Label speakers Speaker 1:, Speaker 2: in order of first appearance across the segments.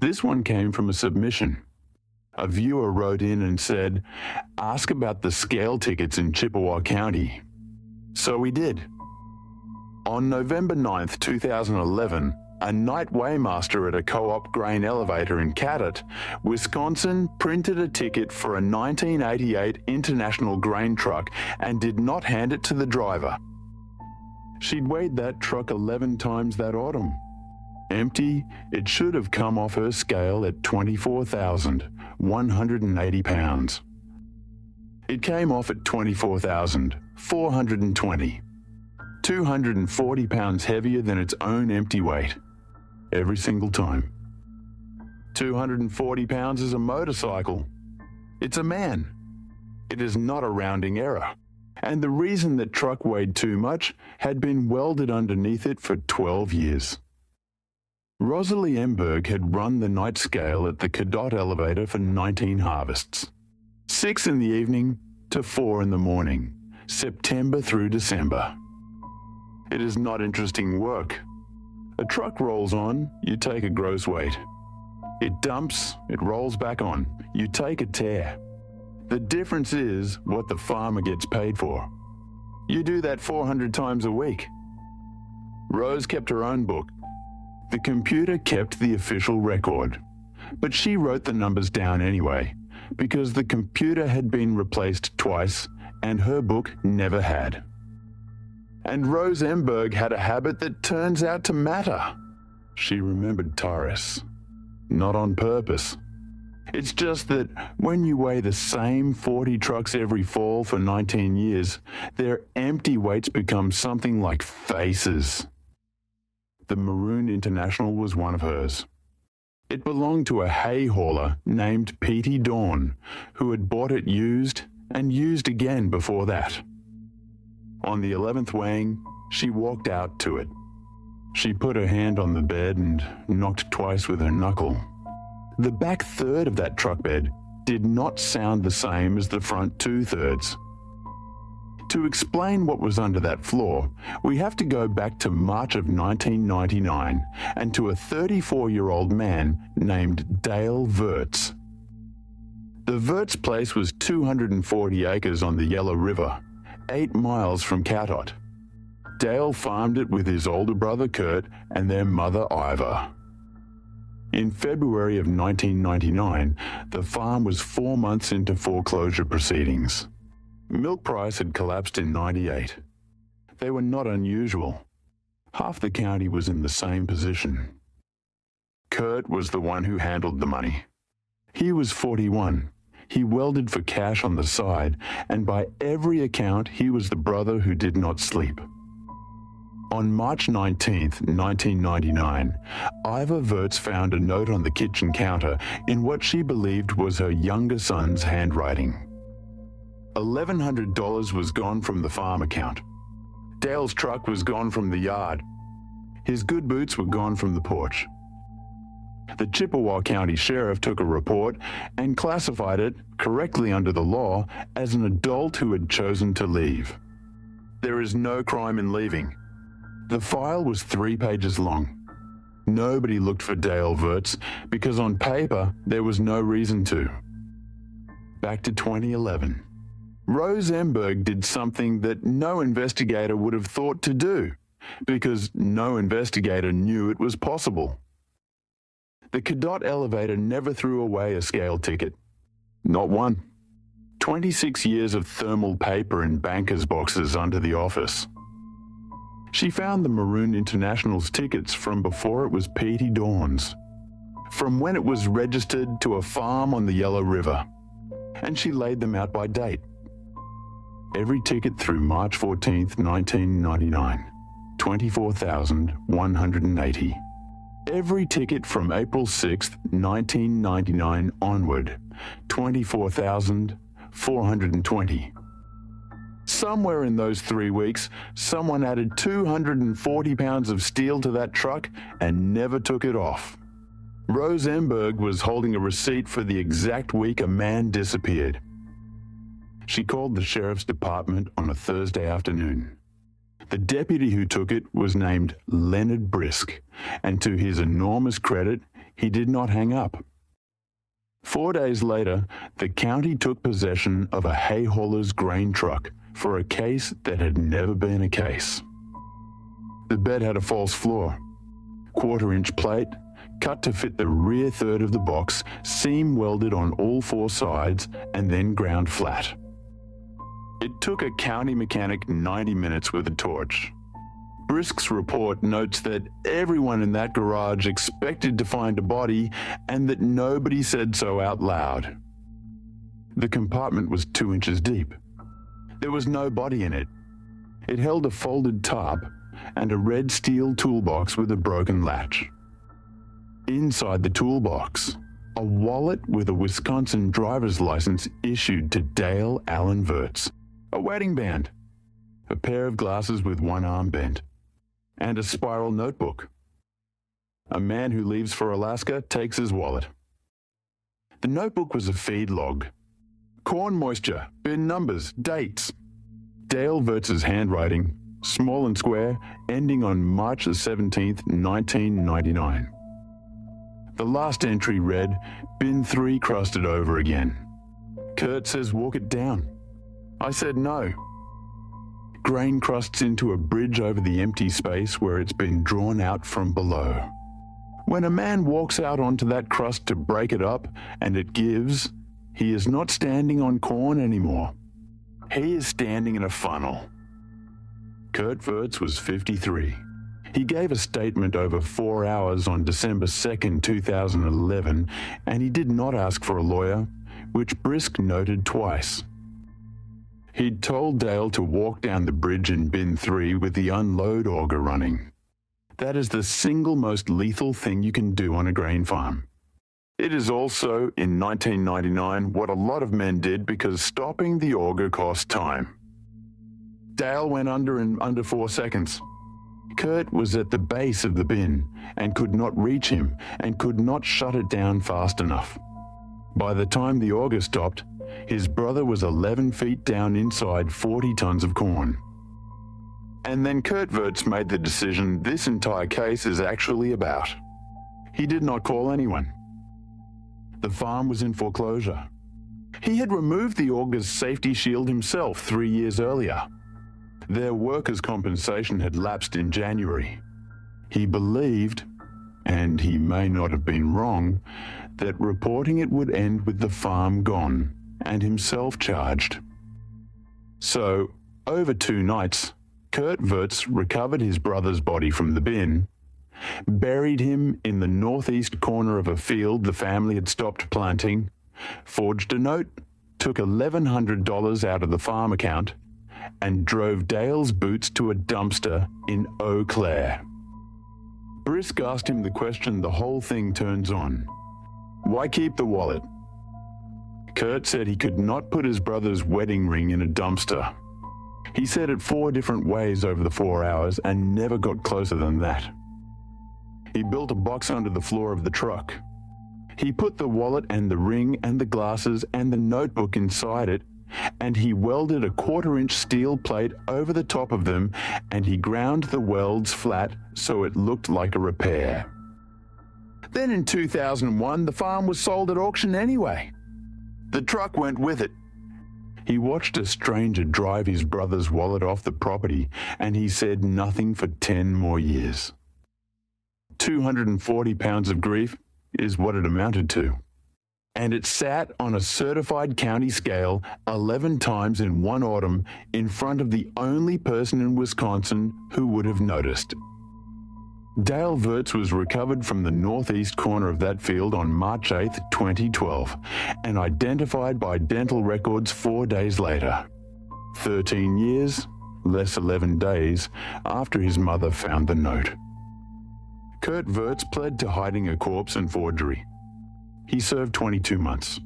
Speaker 1: This one came from a submission. A viewer wrote in and said, "Ask about the scale tickets in Chippewa County." So we did. On November 9th, 2011, a night weighmaster at a co-op grain elevator in Cadott, Wisconsin, printed a ticket for a 1988 International grain truck and did not hand it to the driver. She'd weighed that truck 11 times that autumn. Empty, it should have come off her scale at 24,180 pounds. It came off at 24,420, 240 pounds heavier than its own empty weight, every single time. 240 pounds is a motorcycle. It's a man. It is not a rounding error. And the reason that truck weighed too much had been welded underneath it for 12 years. Rosalie Emberg had run the night scale at the Cadott elevator for 19 harvests. 6 in the evening to 4 in the morning, September through December. It is not interesting work. A truck rolls on, you take a gross weight. It dumps, it rolls back on, you take a tear. The difference is what the farmer gets paid for. You do that 400 times a week. Rose kept her own book. The computer kept the official record, but she wrote the numbers down anyway, because the computer had been replaced twice and her book never had. And Rose Emberg had a habit that turns out to matter. She remembered Taurus. Not on purpose. It's just that when you weigh the same 40 trucks every fall for 19 years, their empty weights become something like faces. The Maroon International was one of hers. It belonged to a hay hauler named Petey Dawn, who had bought it used and used again before that. On the 11th weighing, she walked out to it. She put her hand on the bed and knocked twice with her knuckle. The back third of that truck bed did not sound the same as the front 2/3. To explain what was under that floor, we have to go back to March of 1999 and to a 34-year-old man named Dale Wirtz. The Wirtz place was 240 acres on the Yellow River, 8 miles from Cadott. Dale farmed it with his older brother Curt and their mother Iva. In February of 1999, the farm was 4 months into foreclosure proceedings. Milk price had collapsed in '98. They were not unusual. Half the county was in the same position. Curt was the one who handled the money. He was 41. He welded for cash on the side, and by every account, he was the brother who did not sleep. On March 19, 1999, Iva Wirtz found a note on the kitchen counter in what she believed was her younger son's handwriting. $1,100 was gone from the farm account. Dale's truck was gone from the yard. His good boots were gone from the porch. The Chippewa County Sheriff took a report and classified it, correctly under the law, as an adult who had chosen to leave. There is no crime in leaving. The file was 3 pages long. Nobody looked for Dale Wirtz because on paper there was no reason to. Back to 2011. Rose Emberg did something that no investigator would have thought to do, because no investigator knew it was possible. The Cadott elevator never threw away a scale ticket. Not one. 26 years of thermal paper in banker's boxes under the office. She found the Maroon International's tickets from before it was Petey Dawn's, from when it was registered to a farm on the Yellow River, and she laid them out by date. Every ticket through March 14, 1999, 24,180. Every ticket from April 6, 1999 onward, 24,420. Somewhere in those 3 weeks, someone added 240 pounds of steel to that truck and never took it off. Rose Emberg was holding a receipt for the exact week a man disappeared. She called the sheriff's department on a Thursday afternoon. The deputy who took it was named Leonard Brisk, and to his enormous credit, he did not hang up. 4 days later, the county took possession of a hay hauler's grain truck for a case that had never been a case. The bed had a false floor, quarter-inch plate, cut to fit the rear third of the box, seam welded on all 4 sides, and then ground flat. It took a county mechanic 90 minutes with a torch. Brisk's report notes that everyone in that garage expected to find a body and that nobody said so out loud. The compartment was 2 inches deep. There was no body in it. It held a folded tarp and a red steel toolbox with a broken latch. Inside the toolbox, a wallet with a Wisconsin driver's license issued to Dale Allen Wirtz, a wedding band, a pair of glasses with one arm bent, and a spiral notebook. A man who leaves for Alaska takes his wallet. The notebook was a feed log. Corn moisture, bin numbers, dates. Dale Wirtz's handwriting, small and square, ending on March 17, 1999. The last entry read, bin 3 crusted over again. Curt says walk it down. I said no. Grain crusts into a bridge over the empty space where it's been drawn out from below. When a man walks out onto that crust to break it up and it gives, he is not standing on corn anymore. He is standing in a funnel. Curt Wirtz was 53. He gave a statement over 4 hours on December 2, 2011, and he did not ask for a lawyer, which Brisk noted twice. He'd told Dale to walk down the bridge in bin 3 with the unload auger running. That is the single most lethal thing you can do on a grain farm. It is also, in 1999, what a lot of men did because stopping the auger cost time. Dale went under in under 4 seconds. Curt was at the base of the bin and could not reach him and could not shut it down fast enough. By the time the auger stopped, his brother was 11 feet down inside 40 tons of corn. And then Curt Wirtz made the decision this entire case is actually about. He did not call anyone. The farm was in foreclosure. He had removed the auger's safety shield himself 3 years earlier. Their workers' compensation had lapsed in January. He believed, and he may not have been wrong, that reporting it would end with the farm gone and himself charged. So, over 2 nights, Curt Wirtz recovered his brother's body from the bin, buried him in the northeast corner of a field the family had stopped planting, forged a note, took $1,100 out of the farm account, and drove Dale's boots to a dumpster in Eau Claire. Brisk asked him the question the whole thing turns on. Why keep the wallet? Curt said he could not put his brother's wedding ring in a dumpster. He said it 4 different ways over the 4 hours and never got closer than that. He built a box under the floor of the truck. He put the wallet and the ring and the glasses and the notebook inside it, and he welded a 1/4-inch steel plate over the top of them, and he ground the welds flat so it looked like a repair. Then in 2001, the farm was sold at auction anyway. The truck went with it. He watched a stranger drive his brother's wallet off the property, and he said nothing for 10 more years. 240 pounds of grief is what it amounted to. And it sat on a certified county scale 11 times in one autumn in front of the only person in Wisconsin who would have noticed. Dale Wirtz was recovered from the northeast corner of that field on March 8, 2012, and identified by dental records 4 days later. 13 years, less 11 days, after his mother found the note. Curt Wirtz pled to hiding a corpse and forgery. He served 22 months.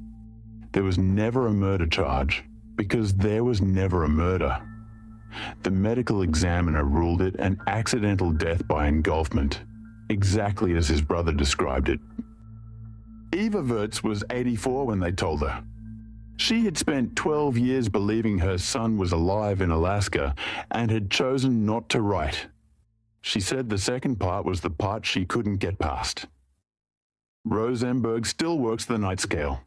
Speaker 1: There was never a murder charge, because there was never a murder. The medical examiner ruled it an accidental death by engulfment, exactly as his brother described it. Eva Wirtz was 84 when they told her. She had spent 12 years believing her son was alive in Alaska and had chosen not to write. She said the second part was the part she couldn't get past. Rose Emberg still works the night scale.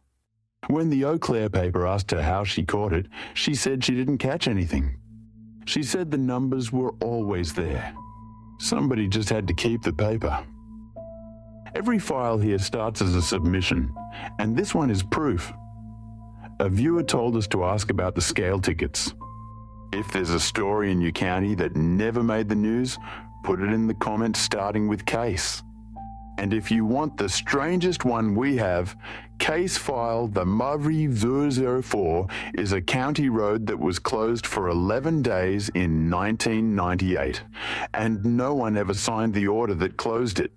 Speaker 1: When the Eau Claire paper asked her how she caught it, she said she didn't catch anything. She said the numbers were always there. Somebody just had to keep the paper. Every file here starts as a submission, and this one is proof. A viewer told us to ask about the scale tickets. If there's a story in your county that never made the news, put it in the comments starting with case. And if you want the strangest one we have, case file the Mavri 004 is a county road that was closed for 11 days in 1998, and no one ever signed the order that closed it.